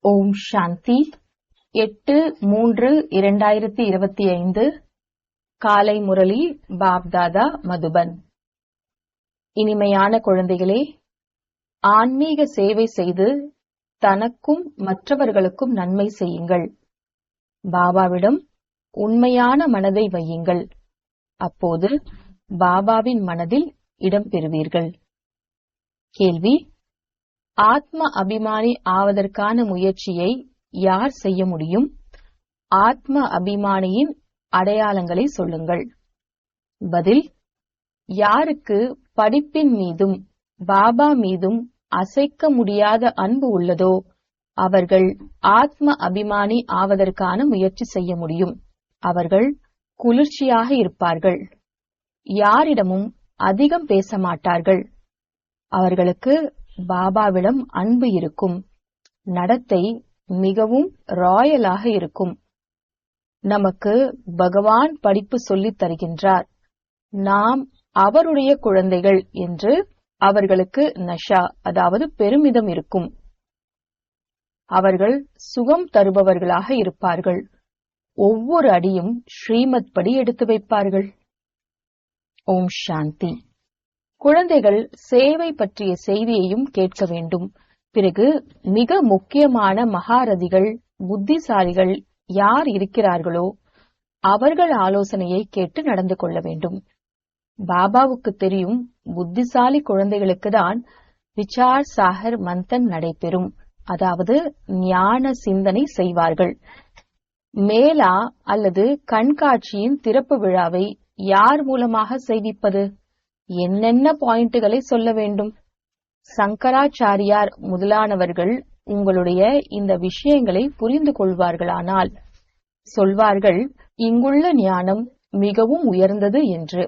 ஓம் சாந்தி 8-3-2025 காலை முரளி பாப்தாதா மதுபன். இனிமையான குழந்தைகளே, ஆன்மீக சேவை செய்து தனக்கும் மற்றவர்களுக்கும் நன்மை செய்யுங்கள். பாபாவிடம் உண்மையான மனதை வையுங்கள். அப்போது பாபாவின் மனதில் இடம் பெறுவீர்கள். கேள்வி: ஆத்ம அபிமானி ஆவதற்கான முயற்சியை யார் செய்ய முடியும்? ஆத்ம அபிமானியின் அடையாளங்களை சொல்லுங்கள். பதில்: யாருக்கு படிப்பின் மீதும் பாபா மீதும் அசைக்க முடியாத அன்பு உள்ளதோ அவர்கள் ஆத்ம அபிமானி ஆவதற்கான முயற்சி செய்ய முடியும். அவர்கள் குளிர்ச்சியாக இருப்பார்கள். யாரிடமும் அதிகம் பேச மாட்டார்கள். அவர்களுக்கு பாபாவிடம் அன்பு இருக்கும். நடத்தை மிகவும் ராயலாக இருக்கும். நமக்கு பகவான் படிப்பு சொல்லித் தருகின்றார். நாம் அவருடைய குழந்தைகள் என்று அவர்களுக்கு நஷா, அதாவது பெருமிதம் இருக்கும். அவர்கள் சுகம் தருபவர்களாக இருப்பார்கள். ஒவ்வொரு அடியும் ஸ்ரீமத் படி எடுத்து வைப்பார்கள். ஓம் சாந்தி. குழந்தைகள் சேவை பற்றிய செய்தியையும் கேட்க வேண்டும். பிறகு மிக முக்கியமான மகாரதிகள், புத்திசாலிகள் யார் இருக்கிறார்களோ அவர்கள் ஆலோசனையை கேட்டு நடந்து கொள்ள வேண்டும். பாபாவுக்கு தெரியும், புத்திசாலி குழந்தைகளுக்கு தான் விசார் சாகர் மந்தன் நடைபெறும், அதாவது ஞான சிந்தனை செய்வார்கள். மேலா அல்லது கண்காட்சியின் திறப்பு விழாவை யார் மூலமாக செய்விப்பது? என்னென்ன பாயிண்டுகளை சொல்ல வேண்டும்? சங்கராச்சாரியார் முதலானவர்கள் உங்களுடைய இந்த விஷயங்களை புரிந்து கொள்வார்களானால் சொல்வார்கள், இங்குள்ள ஞானம் மிகவும் உயர்ந்தது என்று.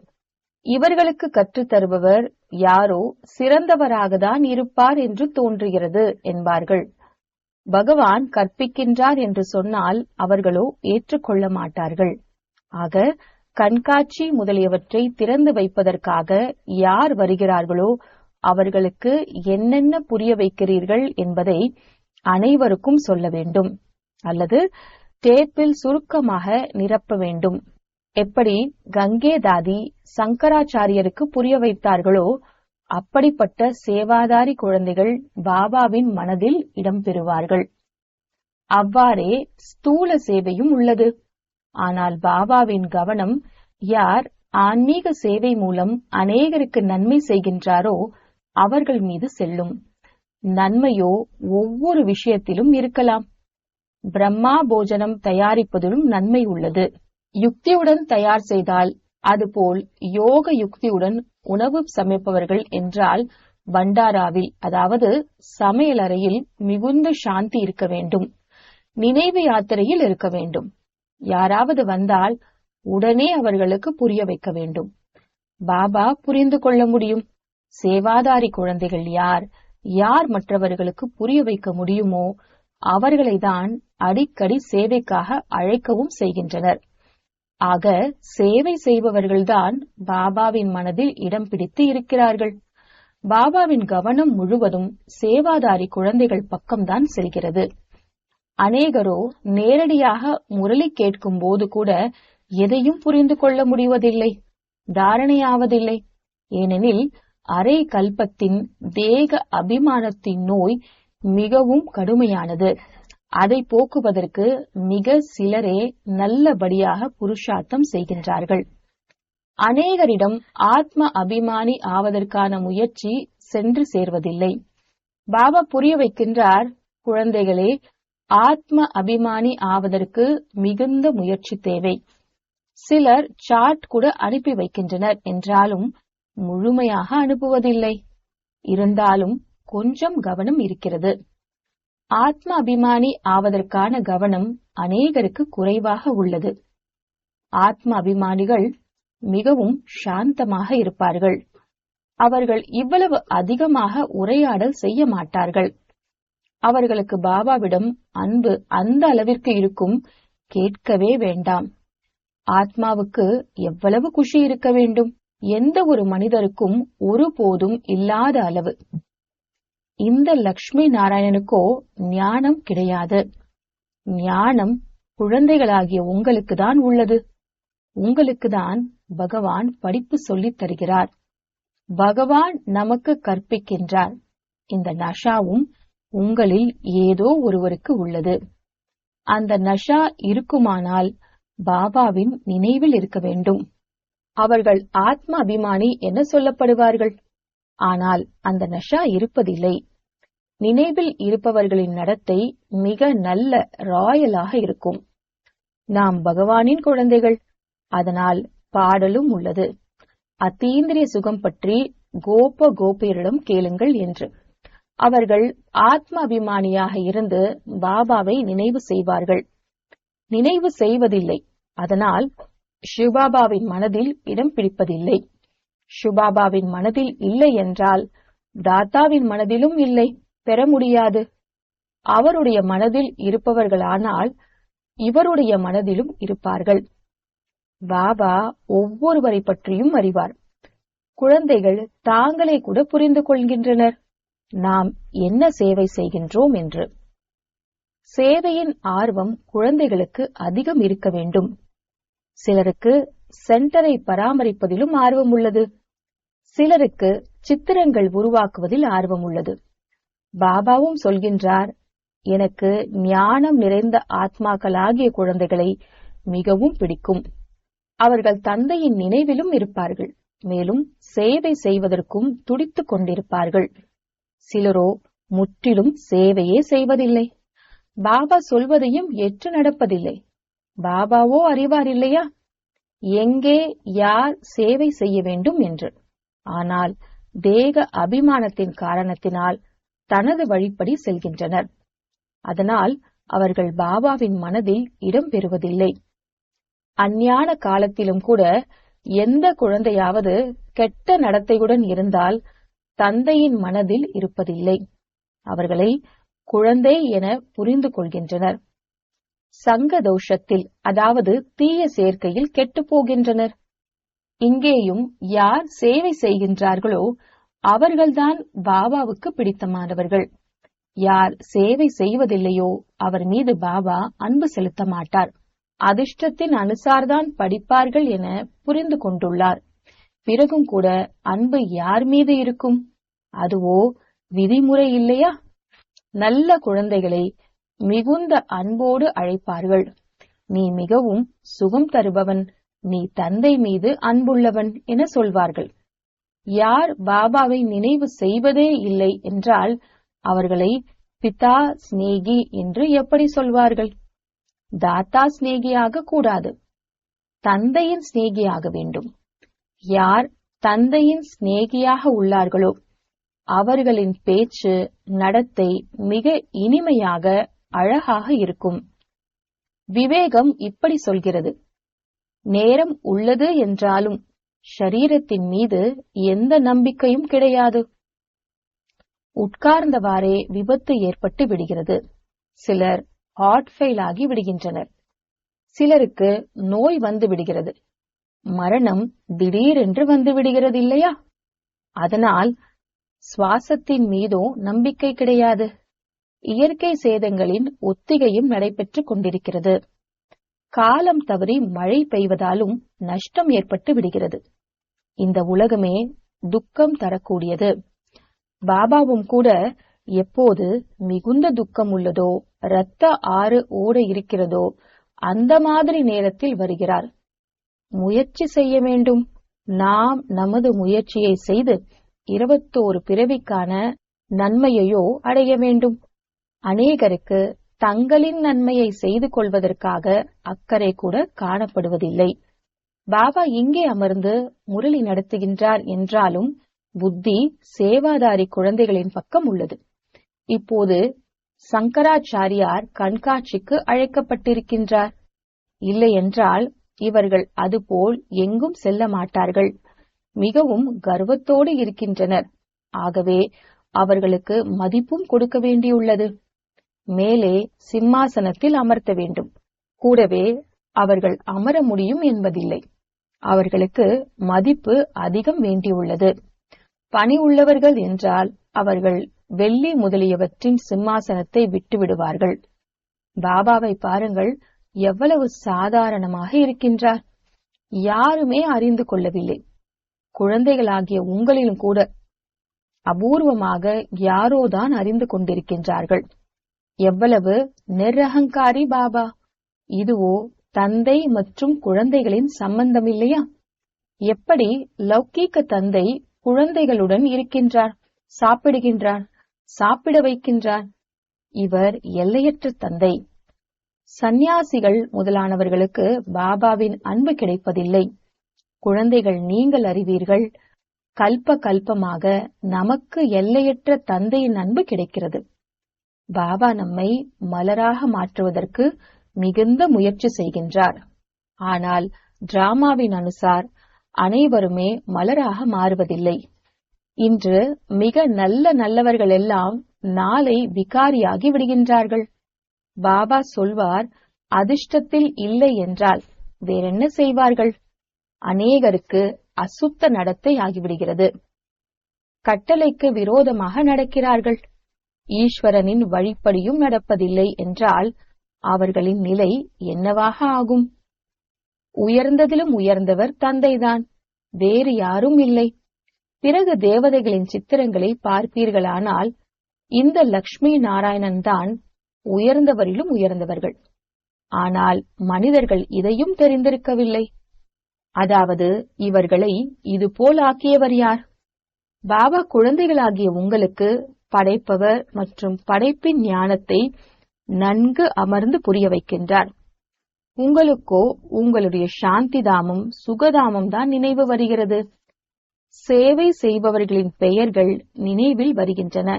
இவர்களுக்கு கற்றுத் தருபவர் யாரோ சிறந்தவராகத்தான் இருப்பார் என்று தோன்றுகிறது என்பார்கள். பகவான் கற்பிக்கின்றார் என்று சொன்னால் அவர்களோ ஏற்றுக்கொள்ள மாட்டார்கள். ஆக கண்காட்சி முதலியவற்றை திறந்து வைப்பதற்காக யார் வருகிறார்களோ அவர்களுக்கு என்னென்ன புரிய வைக்கிறீர்கள் என்பதை அனைவருக்கும் சொல்ல வேண்டும். அல்லது டேப்பில் சுருக்கமாக நிரப்ப வேண்டும். எப்படி கங்கே தாதி சங்கராச்சாரியருக்கு புரிய வைத்தார்களோ அப்படிப்பட்ட சேவாதாரி குழந்தைகள் பாபாவின் மனதில் இடம் பெறுவார்கள். அவ்வாறே ஸ்தூல சேவையும் உள்ளது. ஆனால் பாபாவின் கவனம் யார் ஆன்மீக சேவை மூலம் அநேகருக்கு நன்மை செய்கின்றாரோ அவர்கள் மீது செல்லும். நன்மையோ ஒவ்வொரு விஷயத்திலும் இருக்கலாம். பிரம்மா போஜனம் தயாரிப்பதிலும் நன்மை உள்ளது. யுக்தியுடன் தயார் செய்தால், அதுபோல் யோக யுக்தியுடன் உணவு சமைப்பவர்கள் என்றால் பண்டாராவில், அதாவது சமையலறையில் மிகுந்த சாந்தி இருக்க வேண்டும். நினைவு யாத்திரையில் இருக்க வேண்டும். யாராவது வந்தால் உடனே அவர்களுக்கு புரிய வைக்க வேண்டும். பாபா புரிந்து கொள்ள முடியும். சேவாதாரி குழந்தைகள் யார் யார் மற்றவர்களுக்கு புரிய வைக்க முடியுமோ அவர்களை தான் அடிக்கடி சேவைக்காக அழைக்கவும் செய்கின்றனர். ஆக சேவை செய்பவர்கள்தான் பாபாவின் மனதில் இடம் பிடித்து இருக்கிறார்கள். பாபாவின் கவனம் முழுவதும் சேவாதாரி குழந்தைகள் பக்கம்தான் செல்கிறது. அநேகரோ நேரடியாக முரளி கேட்கும் போது கூட எதையும் புரிந்து கொள்ள முடிவதில்லை, தாரணையாவதில்லை. ஏனெனில் அரை கல்பத்தின் தேக அபிமானத்தின் நோய் மிகவும் கடுமையானது. அதை போக்குவதற்கு மிக சிலரே நல்லபடியாக புருஷார்த்தம் செய்கின்றார்கள். அநேகரிடம் ஆத்ம அபிமானி ஆவதற்கான முயற்சி சென்று சேர்வதில்லை. பாபா புரிய வைக்கின்றார், குழந்தைகளே, ஆத்ம அபிமானி ஆவதற்கு மிகுந்த முயற்சி தேவை. சிலர் சார்ட் கூட அனுப்பி வைக்கின்றனர் என்றாலும் முழுமையாக அனுப்புவதில்லை. இருந்தாலும் கொஞ்சம் கவனம் இருக்கிறது. ஆத்ம அபிமானி ஆவதற்கான கவனம் அநேகருக்கு குறைவாக உள்ளது. ஆத்ம அபிமானிகள் மிகவும் சாந்தமாக இருப்பார்கள். அவர்கள் இவ்வளவு அதிகமாக உரையாடல் செய்ய மாட்டார்கள். அவர்களுக்கு பாபாவிடம் அன்பு அந்த அளவிற்கு இருக்கும், கேட்கவே வேண்டாம். ஆத்மாவுக்கு எவ்வளவு குஷி இருக்க வேண்டும்? எந்த ஒரு மனிதருக்கும் ஒருபோதும் இல்லாத அளவு. இந்த லக்ஷ்மி நாராயணனுக்கோ ஞானம் கிடையாது. ஞானம் குழந்தைகளாகிய உங்களுக்கு தான் உள்ளது. உங்களுக்கு தான் பகவான் படிப்பு சொல்லித் தருகிறார். பகவான் நமக்கு கற்பிக்கின்றார். இந்த நஷாவும் உங்களில் ஏதோ ஒருவருக்கு உள்ளது. அந்த நஷா இருக்குமானால் பாபாவின் நினைவில் இருக்க வேண்டும். அவர்கள் ஆத்ம அபிமானி என சொல்லப்படுவார்கள். ஆனால் அந்த நஷா இருப்பதில்லை. நினைவில் இருப்பவர்களின் நடத்தை மிக நல்ல ராயலாக இருக்கும். நாம் பகவானின் குழந்தைகள். அதனால் பாடலும் உள்ளது. அத்தீந்திரிய சுகம் பற்றி கோபியரிடம் கேளுங்கள் என்று. அவர்கள் ஆத்ம அபிமானியாக இருந்து பாபாவை நினைவு செய்வார்கள். நினைவு செய்வதில்லை. அதனால் சிவபாபாவின் மனதில் இடம் பிடிப்பதில்லை. சிவபாபாவின் மனதில் இல்லை என்றால் தாத்தாவின் மனதிலும் இல்லை, பெற முடியாது. அவருடைய மனதில் இருப்பவர்களானால் இவருடைய மனதிலும் இருப்பார்கள். பாபா ஒவ்வொருவரை பற்றியும் அறிவார். குழந்தைகள் தாங்களே கூட புரிந்து கொள்கின்றனர் நாம் என்ன சேவை செய்கின்றோம் என்று. சேவையின் ஆர்வம் குழந்தைகளுக்கு அதிகம் இருக்க வேண்டும். சிலருக்கு சென்டரை பராமரிப்பதிலும் ஆர்வம் உள்ளது. சிலருக்கு சித்திரங்கள் உருவாக்குவதில் ஆர்வம் உள்ளது. பாபாவும் சொல்கின்றார், எனக்கு ஞானம் நிறைந்த ஆத்மாக்களாகிய குழந்தைகளை மிகவும் பிடிக்கும். அவர்கள் தந்தையின் நினைவிலும் இருப்பார்கள். மேலும் சேவை செய்வதற்கும் துடித்துக் கொண்டிருப்பார்கள். சிலரோ முற்றிலும் சேவையே செய்வதில்லை. பாபா சொல்வதையும் ஏற்று நடப்பதில்லை. பாபாவோ அறிவார் இல்லையா, எங்கே யார் சேவை செய்ய வேண்டும் என்று. ஆனால் தேக அபிமானத்தின் காரணத்தினால் தனது வழிப்படி செல்கின்றனர். அதனால் அவர்கள் பாபாவின் மனதில் இடம் பெறுவதில்லை. அஞ்ஞான காலத்திலும் கூட எந்த குழந்தையாவது கெட்ட நடத்தையுடன் இருந்தால் தந்தையின் மனதில் இருப்பதில்லை. அவர்களை குழந்தை என புரிந்து கொள்கின்றனர். சங்க தோஷத்தில், அதாவது தீய சேர்க்கையில் கெட்டுப் போகின்றனர். இங்கேயும் யார் சேவை செய்கின்றார்களோ அவர்கள்தான் பாபாவுக்கு பிடித்தமானவர்கள். யார் சேவை செய்வதில்லையோ அவர் மீது பாபா அன்பு செலுத்த மாட்டார். அதிர்ஷ்டத்தின் அனுசார்தான் படிப்பார்கள் என புரிந்து கொண்டுள்ளார். பிறகும் கூட அன்பு யார் மீது இருக்கும்? அதுவோ விதிமுறை இல்லையா? நல்ல குழந்தைகளை மிகுந்த அன்போடு அழைப்பார்கள். நீ மிகவும் சுகம் தருபவன், நீ தந்தை மீது அன்புள்ளவன் என சொல்வார்கள். யார் பாபாவை நினைவு செய்வதே இல்லை என்றால் அவர்களை பிதா ஸ்நேகி என்று எப்படி சொல்வார்கள்? தாத்தா ஸ்நேகியாக கூடாது, தந்தையின் ஸ்நேகியாக வேண்டும். யார் தந்தையின் ஸ்நேகியாக உள்ளார்களோ அவர்களின் பேச்சு நடத்தை மிக இனிமையாக அழகாக இருக்கும். விவேகம் இப்படி சொல்கிறது, நேரம் உள்ளது என்றாலும் ஷரீரத்தின் மீது எந்த நம்பிக்கையும் கிடையாது. உட்கார்ந்தவாறே விபத்து ஏற்பட்டு விடுகிறது. சிலர் ஹார்ட் ஃபெயில் ஆகி விடுகின்றனர். சிலருக்கு நோய் வந்து விடுகிறது. மரணம் திடீரென்று வந்து விடுகிறது இல்லையா? அதனால் சுவாசத்தின் மீதோ நம்பிக்கை கிடையாது. இயற்கை சேதங்களின் ஒத்திகையும் நடைபெற்றுக் கொண்டிருக்கிறது. காலம் தவறி மழை பெய்வதாலும் நஷ்டம் ஏற்பட்டு விடுகிறது. இந்த உலகமே துக்கம் தரக்கூடியது. பாபாவும் கூட எப்போது மிகுந்த துக்கம் உள்ளதோ, இரத்த ஆறு ஓட இருக்கிறதோ அந்த மாதிரி நேரத்தில் வருகிறார். முயற்சி செய்ய வேண்டும். நாம் நமது முயற்சியை செய்து 21 பிறவிக்கான நன்மையையோ அடைய வேண்டும். அநேகருக்கு தங்களின் நன்மையை செய்து கொள்வதற்காக அக்கறை கூட காணப்படுவதில்லை. பாபா இங்கே அமர்ந்து முரளி நடத்துகின்றார் என்றாலும் புத்தி சேவாதாரி குழந்தைகளின் பக்கம் உள்ளது. இப்போது சங்கராச்சாரியார் கண்காட்சிக்கு அழைக்கப்பட்டிருக்கின்றார். இல்லையென்றால் இவர்கள் அதுபோல் எங்கும் செல்ல மாட்டார்கள். மிகவும் கர்வத்தோடு இருக்கின்றனர். ஆகவே அவர்களுக்கு மதிப்பும் கொடுக்க வேண்டியுள்ளது. மேலே சிம்மாசனத்தில் அமர்த்த வேண்டும். கூடவே அவர்கள் அமர முடியும் என்பதில்லை. அவர்களுக்கு மதிப்பு அதிகம் வேண்டியுள்ளது. பணி உள்ளவர்கள் என்றால் அவர்கள் வெள்ளி முதலியவற்றின் சிம்மாசனத்தை விட்டு விடுவார்கள். பாபாவை பாருங்கள், எவ்வளவு சாதாரணமாக இருக்கின்றார். யாருமே அறிந்து கொள்ளவில்லை. குழந்தைகளாகிய உங்களிலும் கூட அபூர்வமாக யாரோதான் அறிந்து கொண்டிருக்கின்றார்கள். எவ்வளவு நிரகங்காரி பாபா! இதுவோ தந்தை மற்றும் குழந்தைகளின் சம்பந்தம் இல்லையா? எப்படி லௌகீக தந்தை குழந்தைகளுடன் இருக்கின்றார், சாப்பிடுகின்றார், சாப்பிட வைக்கின்றார்? இவர் எல்லையற்ற தந்தை. சந்நியாசிகள் முதலானவர்களுக்கு பாபாவின் அன்பு கிடைப்பதில்லை. குழந்தைகள், நீங்கள் அறிவீர்கள், கல்ப கல்பமாக நமக்கு எல்லையற்ற தந்தையின் அன்பு கிடைக்கிறது. பாபா நம்மை மலராக மாற்றுவதற்கு மிகுந்த முயற்சி செய்கின்றார். ஆனால் டிராமாவின் அனுசார் அனைவருமே மலராக மாறுவதில்லை. இன்று மிக நல்லவர்கள் எல்லாம் நாளை விகாரியாகி விடுகின்றார்கள். பாபா சொல்வார், அதிர்ஷ்டத்தில் இல்லை என்றால் வேறென்ன செய்வார்கள்? அநேகருக்கு அசுத்த நடத்தை ஆகிவிடுகிறது. கட்டளைக்கு விரோதமாக நடக்கிறார்கள். ஈஸ்வரனின் வழிப்படியும் நடப்பதில்லை என்றால் அவர்களின் நிலை என்னவாக ஆகும்? உயர்ந்ததிலும் உயர்ந்தவர் தந்தைதான், வேறு யாரும் இல்லை. பிறகு தேவதைகளின் சித்திரங்களை பார்ப்பீர்களானால் இந்த லக்ஷ்மி நாராயணன் தான் உயர்ந்தவரிலும் உயர்ந்தவர்கள். ஆனால் மனிதர்கள் இதையும் தெரிந்திருக்கவில்லை. அதாவது இவர்களை இதுபோல் ஆக்கியவர் யார்? பாபா குழந்தைகளாகிய உங்களுக்கு படைப்பவர் மற்றும் படைப்பின் ஞானத்தை நன்கு அமர்ந்து புரிய வைக்கின்றார். உங்களுக்கோ உங்களுடைய சாந்திதாமம், சுகதாமம் தான் நினைவு வருகிறது. சேவை செய்பவர்களின் பெயர்கள் நினைவில் வருகின்றன.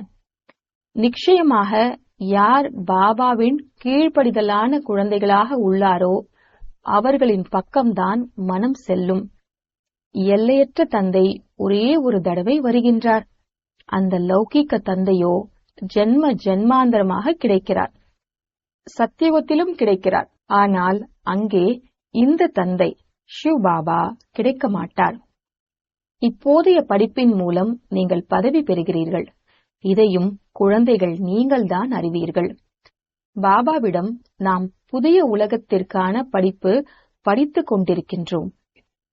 நிச்சயமாக யார் பாபாவின் கீழ்ப்படிதலான குழந்தைகளாக உள்ளாரோ அவர்களின் பக்கம்தான் மனம் செல்லும். எல்லையற்ற தந்தை ஒரே ஒரு தடவை வருகின்றார். அந்த லௌகீக தந்தையோ ஜென்ம ஜென்மாந்தரமாக கிடைக்கிறார். சத்தியுகத்திலும் கிடைக்கிறார். ஆனால் அங்கே இந்த தந்தை ஷிவ் பாபா கிடைக்க மாட்டார். இப்போதைய படிப்பின் மூலம் நீங்கள் பதவி பெறுகிறீர்கள். இதையும் குழந்தைகள் நீங்கள்தான் அறிவீர்கள். பாபாவிடம் நாம் புதிய உலகத்திற்கான படிப்பு படித்துக் கொண்டிருக்கின்றோம்.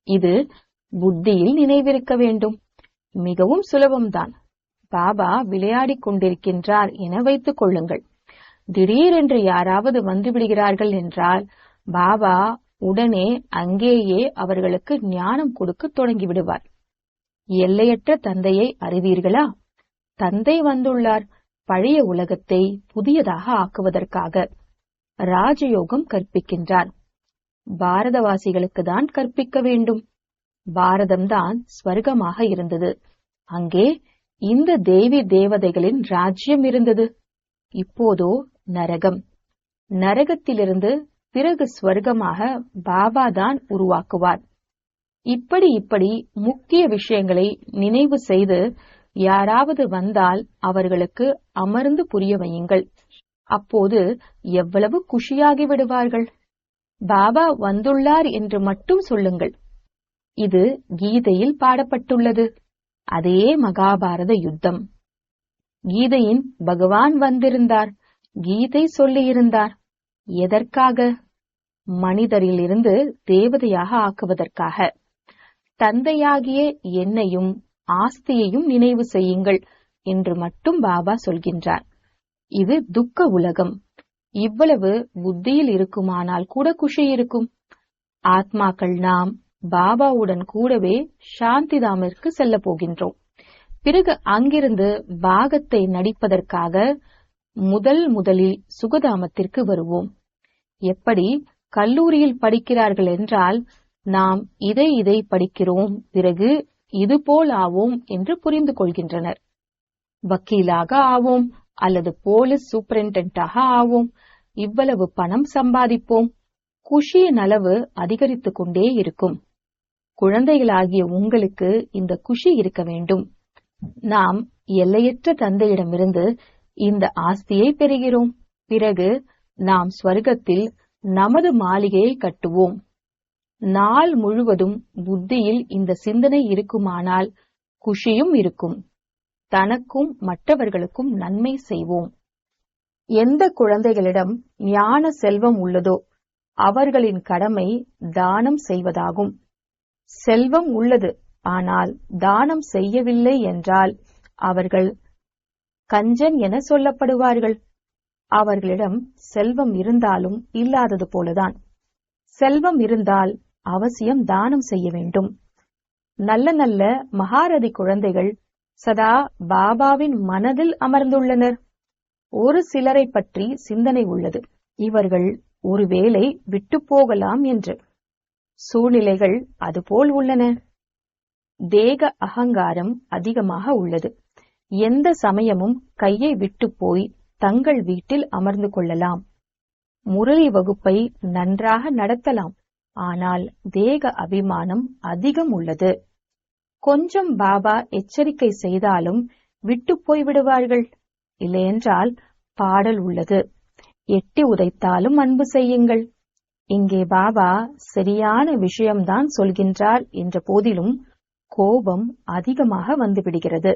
இது புத்தியில் நினைவிருக்க வேண்டும். மிகவும் சுலபம்தான். பாபா விளையாடிக் கொண்டிருக்கின்றார் என வைத்துக் கொள்ளுங்கள். திடீரென்று யாராவது வந்துவிடுகிறார்கள் என்றால் பாபா உடனே அங்கேயே அவர்களுக்கு ஞானம் கொடுக்க தொடங்கிவிடுவார். எல்லையற்ற தந்தையை அறிவீர்களா? தந்தை வந்துள்ளார் பழைய உலகத்தை புதியதாக ஆக்குவதற்காக. ராஜயோகம் கற்பிக்கின்றார். பாரதவாசிகளுக்கு தான் கற்பிக்க வேண்டும். பாரதம்தான் ஸ்வர்க்கமாக இருந்தது. அங்கே இந்த தேவி தேவதைகளின் ராஜ்யம் இருந்தது. இப்போதோ நரகம். நரகத்திலிருந்து பிறகு ஸ்வர்க்கமாக பாபா தான் உருவாக்குவார். இப்படி முக்கிய விஷயங்களை நினைவு செய்து யாராவது வந்தால் அவர்களுக்கு அமர்ந்து புரிய வையுங்கள். அப்போது எவ்வளவு குஷியாகி விடுவார்கள். பாபா வந்துள்ளார் என்று மட்டும் சொல்லுங்கள். இது கீதையில் பாடப்பட்டுள்ளது. அதே மகாபாரத யுத்தம். கீதையின் பகவான் வந்திருந்தார். கீதை சொல்லியிருந்தார். எதற்காக? மனிதரிலிருந்து தேவதையாக ஆக்குவதற்காக. தந்தையாகிய என்னையும் ஆஸ்தியையும் நினைவு செய்யுங்கள் என்று மட்டும் பாபா சொல்கின்றார். இது துக்க உலகம். இவ்வளவு புத்தியில் இருக்குமானால் கூட குஷி இருக்கும். ஆத்மாக்கள் நாம் பாபாவுடன் கூடவே சாந்திதாமிற்கு செல்ல போகின்றோம். பிறகு அங்கிருந்து பாகத்தை நடிப்பதற்காக முதலில் சுகதாமத்திற்கு வருவோம். எப்படி கல்லூரியில் படிக்கிறார்கள் என்றால் நாம் இதை படிக்கிறோம், பிறகு இதுபோல் ஆவோம் என்று புரிந்து கொள்கின்றனர். வக்கீலாக ஆவோம் அல்லது போலீஸ் சூப்பரிண்டென்டாக ஆவோம். இவ்வளவு பணம் சம்பாதிப்போம். குஷியின் அளவு அதிகரித்துக் கொண்டே இருக்கும். குழந்தைகளாகிய உங்களுக்கு இந்த குஷி இருக்க வேண்டும். நாம் எல்லையற்ற தந்தையிடமிருந்து இந்த ஆஸ்தியை பெறுகிறோம். பிறகு நாம் ஸ்வர்க்கத்தில் நமது மாளிகையை கட்டுவோம். நாள் முழுவதும் புத்தியில் இந்த சிந்தனை இருக்குமானால் குஷியும் இருக்கும். தனக்கும் மற்றவர்களுக்கும் நன்மை செய்வோம். எந்த குழந்தைகளிடம் ஞான செல்வம் உள்ளதோ அவர்களின் கடமை தானம் செய்வதாகும். செல்வம் உள்ளது, ஆனால் தானம் செய்யவில்லை என்றால் அவர்கள் கஞ்சன் என சொல்லப்படுவார்கள். அவர்களிடம் செல்வம் இருந்தாலும் இல்லாதது போலதான். செல்வம் இருந்தால் அவசியம் தானம் செய்ய வேண்டும். நல்ல நல்ல மகாரதி குழந்தைகள் சதா பாபாவின் மனதில் அமர்ந்துள்ளனர். ஒரு சிலரை பற்றி சிந்தனை உள்ளது, இவர்கள் ஒருவேளை விட்டு போகலாம் என்று. சூழ்நிலைகள் அதுபோல் உள்ளன. தேக அகங்காரம் அதிகமாக உள்ளது. எந்த சமயமும் கையை விட்டு போய் தங்கள் வீட்டில் அமர்ந்து கொள்ளலாம். முரளி வகுப்பை நன்றாக நடத்தலாம். ஆனால் தேக அபிமானம் அதிகம் உள்ளது. கொஞ்சம் பாபா எச்சரிக்கை செய்தாலும் விட்டு போய் விடுவார்கள். இல்லையென்றால் பாடல் உள்ளது, எட்டி உதைத்தாலும் அன்பு செய்யுங்கள். இங்கே பாபா சரியான விஷயம்தான் சொல்கின்றார் என்ற போதிலும் கோபம் அதிகமாக வந்துவிடுகிறது.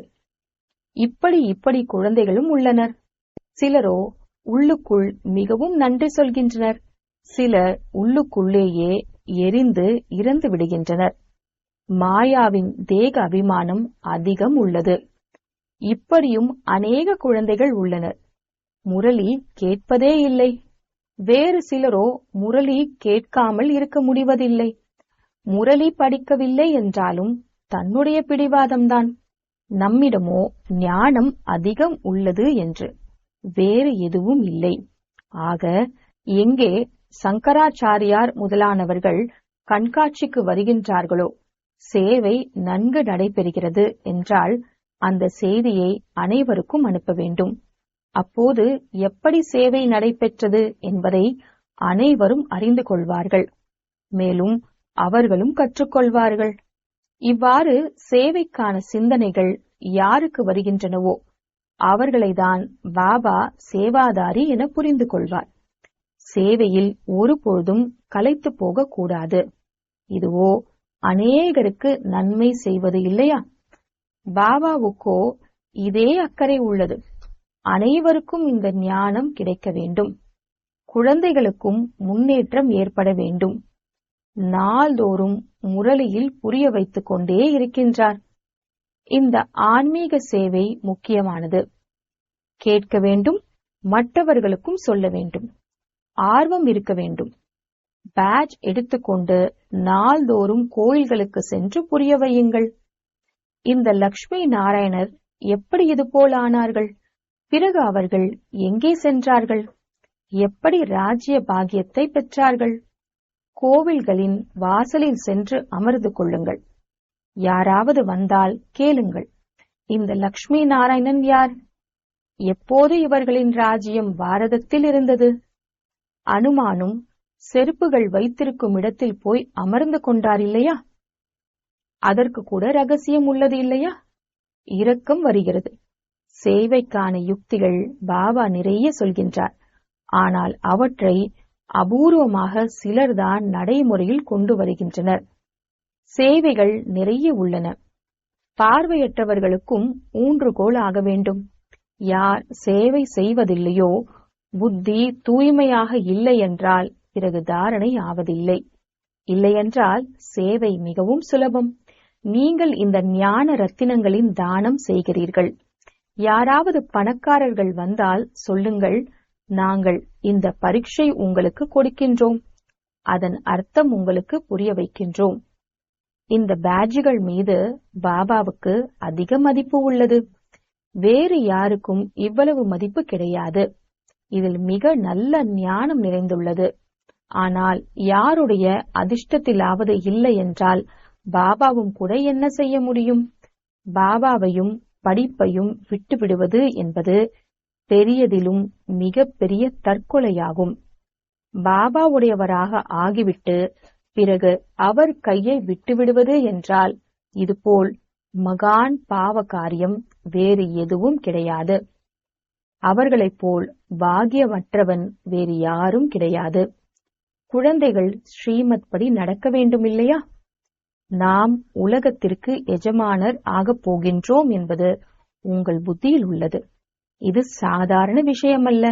இப்படி குழந்தைகளும் உள்ளனர். சிலரோ உள்ளுக்குள் மிகவும் நன்றி சொல்கின்றனர். சிலர் உள்ளுக்குள்ளேயே எரிந்து இறந்து விடுகின்றனர். மாயாவின் தேக அபிமானம் அதிகம் உள்ளது. இப்படியும் அநேக குழந்தைகள் உள்ளனர். முரளி கேட்பதே இல்லை. வேறு சிலரோ முரளி கேட்காமல் இருக்க முடிவதில்லை. முரளி படிக்கவில்லை என்றாலும் தன்னுடைய பிடிவாதம்தான். நம்மிடமோ ஞானம் அதிகம் உள்ளது என்று வேறு எதுவும் இல்லை. ஆக எங்கே சங்கராச்சாரியார் முதலானவர்கள் கண்காட்சிக்கு வருகின்றார்களோ சேவை நன்கு நடைபெறுகிறது என்றால் அந்த செய்தியை அனைவருக்கும் அனுப்ப வேண்டும். அப்போது எப்படி சேவை நடைபெற்றது என்பதை அனைவரும் அறிந்து கொள்வார்கள். மேலும் அவர்களும் கற்றுக்கொள்வார்கள். இவ்வாறு சேவைக்கான சிந்தனைகள் யாருக்கு வருகின்றனவோ அவர்களைதான் பாபா சேவாதாரி என புரிந்து கொள்வார். சேவையில் ஒருபொழுதும் களைத்து போக கூடாது. இதுவோ அநேகருக்கு நன்மை செய்வது இல்லையா? பாபாவுக்கோ இதே அக்கறை உள்ளது. அனைவருக்கும் இந்த ஞானம் கிடைக்க வேண்டும். குழந்தைகளுக்கும் முன்னேற்றம் ஏற்பட வேண்டும். நாள்தோறும் முரளியில் புரிய வைத்துக் கொண்டே இருக்கின்றார். இந்த ஆன்மீக சேவை முக்கியமானது. கேட்க வேண்டும், மற்றவர்களுக்கும் சொல்ல வேண்டும். ஆர்வம் இருக்க வேண்டும். பேட்ச் எடுத்துக்கொண்டு நாள்தோறும் கோயில்களுக்கு சென்று புரிய வையுங்கள். இந்த லக்ஷ்மி நாராயணர் எப்படி இதுபோல் ஆனார்கள்? பிறகு அவர்கள் எங்கே சென்றார்கள்? எப்படி ராஜ்ய பாக்கியத்தை பெற்றார்கள்? கோவில்களின் வாசலில் சென்று அமர்ந்து கொள்ளுங்கள். யாராவது வந்தால் கேளுங்கள், இந்த லக்ஷ்மி நாராயணன் யார்? எப்போது இவர்களின் ராஜ்யம் பாரதத்தில் இருந்தது? அனுமானும் செருப்புகள் வைத்திருக்கும் இடத்தில் போய் அமர்ந்து கொண்டார் இல்லையா? அதற்கு கூட ரகசியம் உள்ளது இல்லையா? இரக்கம் வருகிறது. சேவைக்கான யுக்திகள் பாபா நிறைய சொல்கின்றார். ஆனால் அவற்றை அபூர்வமாக சிலர்தான் நடைமுறையில் கொண்டு வருகின்றனர். சேவைகள் நிறைய உள்ளன. பார்வையற்றவர்களுக்கும் ஊன்றுகோல் ஆக வேண்டும். யார் சேவை செய்வதில்லையோ, புத்தி தூய்மையாக இல்லை என்றால் பிறகு தாரணை ஆவதில்லை. இல்லையென்றால் சேவை மிகவும் சுலபம். நீங்கள் இந்த ஞான ரத்தினங்களின் தானம் செய்கிறீர்கள். யாராவது பணக்காரர்கள் வந்தால் சொல்லுங்கள், நாங்கள் இந்த பரீட்சை உங்களுக்கு கொடுக்கின்றோம். அதன் அர்த்தம் உங்களுக்கு புரிய வைக்கின்றோம். இந்த பேட்ஜுகள் மீது பாபாவுக்கு அதிக மதிப்பு உள்ளது. வேறு யாருக்கும் இவ்வளவு மதிப்பு கிடையாது. இதில் மிக நல்ல ஞானம் நிறைந்துள்ளது. ஆனால் யாருடைய அதிர்ஷ்டத்திலாவது இல்லை என்றால் பாபாவும் கூட என்ன செய்ய முடியும்? பாபாவையும் படிப்பையும் விட்டுவிடுவது என்பது பெரியதிலும் மிக பெரிய தற்கொலையாகும். பாபாவுடையவராக ஆகிவிட்டு பிறகு அவர் கையை விட்டுவிடுவது என்றால் இதுபோல் மகான் பாவ காரியம் வேறு எதுவும் கிடையாது. அவர்களைப் போல் பாக்கியமற்றவன் வேறு யாரும் கிடையாது. குழந்தைகள் ஸ்ரீமத் படி நடக்க வேண்டும் இல்லையா? நாம் உலகத்திற்கு எஜமானர் ஆகப் போகின்றோம் என்பது உங்கள் புத்தியில் உள்ளது. இது சாதாரண விஷயமல்ல.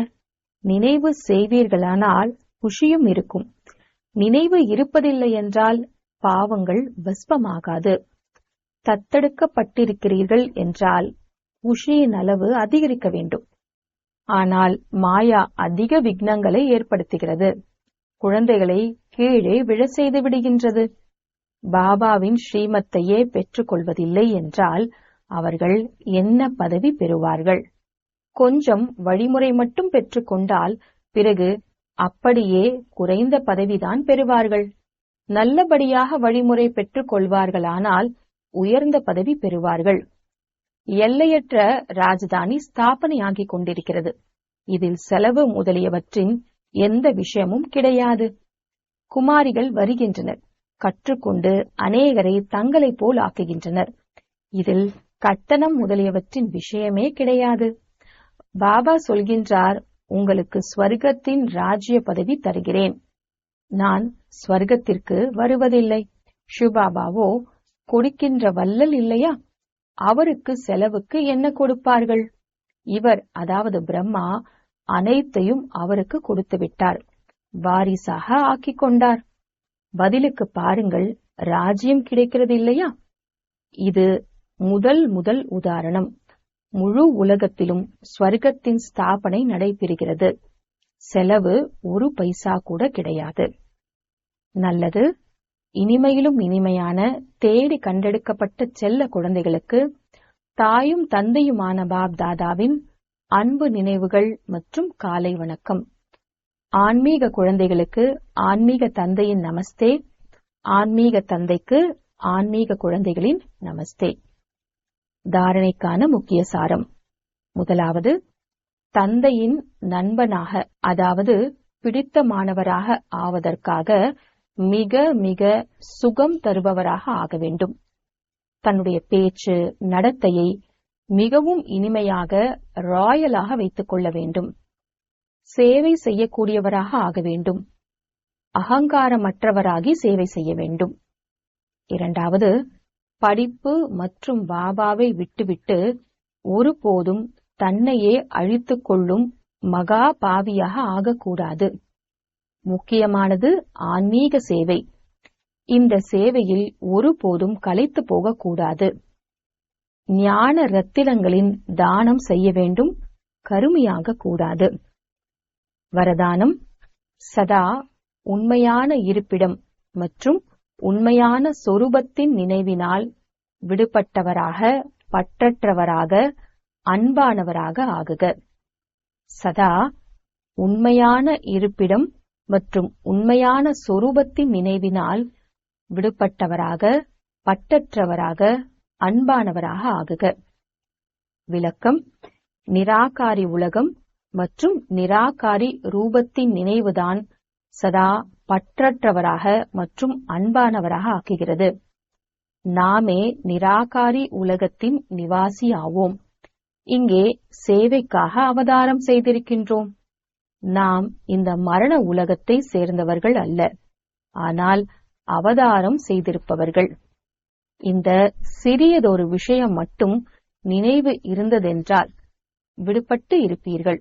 நினைவு செய்வீர்களானால் குஷியும் இருக்கும். நினைவு இருப்பதில்லை என்றால் பாவங்கள் பஸ்பமாகாது. தத்தெடுக்கப்பட்டிருக்கிறீர்கள் என்றால் குஷியின் அளவு அதிகரிக்க வேண்டும். ஆனால் மாயா அதிக விக்னங்களை ஏற்படுத்துகிறது. குழந்தைகளை கீழே விழ செய்து விடுகின்றது. பாபாவின் ஸ்ரீமத்தையே பெற்றுக் கொள்வதில்லை என்றால் அவர்கள் என்ன பதவி பெறுவார்கள்? கொஞ்சம் வழிமுறை மட்டும் பெற்றுக்கொண்டால் பிறகு அப்படியே குறைந்த பதவிதான் பெறுவார்கள். நல்லபடியாக வழிமுறை பெற்றுக் கொள்வார்களானால் உயர்ந்த பதவி பெறுவார்கள். எல்லையற்ற ராஜதானி ஸ்தாபனையாகிக் கொண்டிருக்கிறது. இதில் செலவு முதலியவற்றின் எந்த விஷயமும் கிடையாது. குமாரிகள் வருகின்றனர், கற்றுக்கொண்டு அநேகரை தங்களைப் போல் ஆக்குகின்றனர். இதில் கட்டணம் முதலியவற்றின் விஷயமே கிடையாது. பாபா சொல்கின்றார், உங்களுக்கு ஸ்வர்க்கத்தின் ராஜ்ய பதவி தருகிறேன். நான் ஸ்வர்க்கத்திற்கு வருவதில்லை. சிவபாபாவோ கொடுக்கின்ற வல்லல் இல்லையா? அவருக்கு செலவுக்கு என்ன கொடுப்பார்கள்? இவர், அதாவது பிரம்மா, அனைத்தையும் அவருக்கு கொடுத்து விட்டார். வாரிசாக ஆக்கிக் கொண்டார். பதிலுக்கு பாருங்கள், ராஜ்யம் கிடைக்கிறது இல்லையா? இது முதல் உதாரணம். முழு உலகத்திலும் ஸ்வர்க்கத்தின் ஸ்தாபனை நடைபெறுகிறது. செலவு ஒரு பைசா கூட கிடையாது. நல்லது. இனிமையிலும் இனிமையான தேடி கண்டெடுக்கப்பட்ட செல்ல குழந்தைகளுக்கு தாயும் தந்தையுமான பாப் தாதாவின் அன்பு நினைவுகள் மற்றும் காலை வணக்கம். ஆன்மீக குழந்தைகளுக்கு ஆன்மீக தந்தையின் நமஸ்தே. ஆன்மீக தந்தைக்கு ஆன்மீக குழந்தைகளின் நமஸ்தே. தாரணைக்கான முக்கிய சாரம். முதலாவது, தந்தையின் நண்பனாக, அதாவது பிடித்தமானவராக ஆவதற்காக மிக மிக சுகம் தருபவராக ஆக வேண்டும். தன்னுடைய பேச்சு நடத்தையை மிகவும் இனிமையாக ராயலாக வைத்துக் கொள்ள வேண்டும். சேவை செய்யக்கூடியவராக ஆக வேண்டும். அகங்காரமற்றவராகி சேவை செய்ய வேண்டும். இரண்டாவது, படிப்பு மற்றும் பாபாவை விட்டுவிட்டு ஒருபோதும் தன்னையே அழித்துக் கொள்ளும் மகா பாவியாக ஆகக்கூடாது. முக்கியமானது ஆன்மீக சேவை. இந்த சேவையில் ஒருபோதும் களைத்து போகக்கூடாது. ஞான ரத்தினங்களின் தானம் செய்ய வேண்டும், கருமையாக கூடாது. வரதானம்: சதா உண்மையான இருப்பிடம் மற்றும் உண்மையான சொரூபத்தின் நினைவினால் விடுபட்டவராக, பற்றற்றவராக, அன்பானவராக ஆகுக. சதா உண்மையான இருப்பிடம் மற்றும் உண்மையான சொரூபத்தின் நினைவினால் விடுபட்டவராக, பற்றற்றவராக, அன்பானவராக ஆகுக. விளக்கம்: நிராகாரி உலகம் மற்றும் நிராகாரி ரூபத்தின் நினைவுதான் சதா பற்றற்றவராக மற்றும் அன்பானவராக ஆக்குகிறது. நாமே நிராகாரி உலகத்தின் நிவாசி ஆவோம். இங்கே சேவைக்காக அவதாரம் செய்திருக்கின்றோம். நாம் இந்த மரண உலகத்தை சேர்ந்தவர்கள் அல்ல, ஆனால் அவதாரம் செய்திருப்பவர்கள். இந்த சிறியதொரு விஷயம் மட்டும் நினைவு இருந்ததென்றால் விடுபட்டு இருப்பீர்கள்.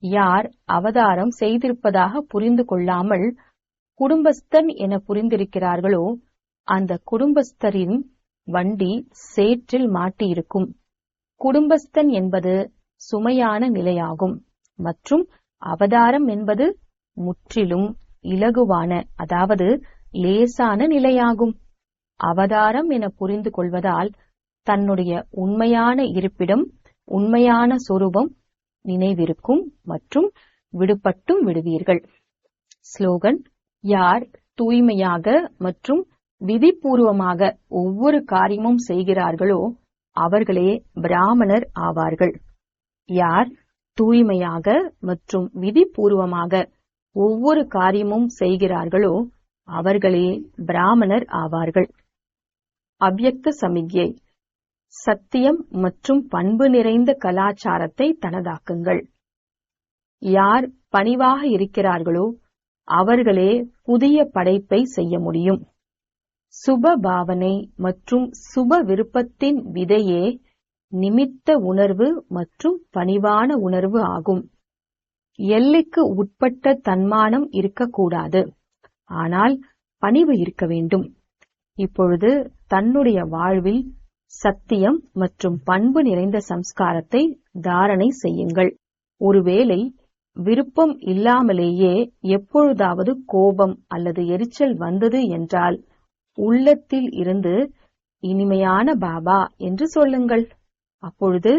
யார் அவதாரம் செய்திருப்பதாக புரிந்து கொள்ளாமல் குடும்பஸ்தன் என புரிந்திருக்கிறார்களோ அந்த குடும்பஸ்தரின் வண்டி சேற்றில் மாட்டியிருக்கும். குடும்பஸ்தன் என்பது சுமையான நிலையாகும் மற்றும் அவதாரம் என்பது முற்றிலும் இலகுவான, அதாவது லேசான நிலையாகும். அவதாரம் என புரிந்து கொள்வதால் தன்னுடைய உண்மையான இருப்பிடம், உண்மையான சொரூபம் நினைவிருக்கும் மற்றும் விடுபட்டும் விடுவீர்கள். ஸ்லோகன்: யார் தூய்மையாக மற்றும் விதிபூர்வமாக ஒவ்வொரு காரியமும் செய்கிறார்களோ அவர்களே பிராமணர் ஆவார்கள். யார் தூய்மையாக மற்றும் விதிபூர்வமாக ஒவ்வொரு காரியமும் செய்கிறார்களோ அவர்களே பிராமணர் ஆவார்கள். அவ்யக்த சமிக்ஞை: சத்தியம் மற்றும் பண்பு நிறைந்த கலாச்சாரத்தை தனதாக்குங்கள். யார் பணிவாக இருக்கிறார்களோ அவர்களே புதிய படைப்பை செய்ய முடியும். சுப பாவனை மற்றும் சுப விருப்பத்தின் விதையே நிமித்த உணர்வு மற்றும் பணிவான உணர்வு ஆகும். எல்லைக்கு உட்பட்ட தன்மானம் இருக்கக்கூடாது, ஆனால் பணிவு இருக்க வேண்டும். இப்பொழுது தன்னுடைய வாழ்வில் சத்தியம் மற்றும் பண்பு நிறைந்த சம்ஸ்காரத்தை தாரணை செய்யுங்கள். ஒருவேளை விருப்பம் இல்லாமலேயே எப்பொழுதாவது கோபம் அல்லது எரிச்சல் வந்தது என்றால் உள்ளத்தில் இருந்து இனிமையான பாபா என்று சொல்லுங்கள். அப்பொழுது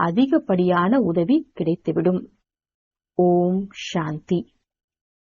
அதிகப்படியான உதவி கிடைத்துவிடும். ஓம் சாந்தி.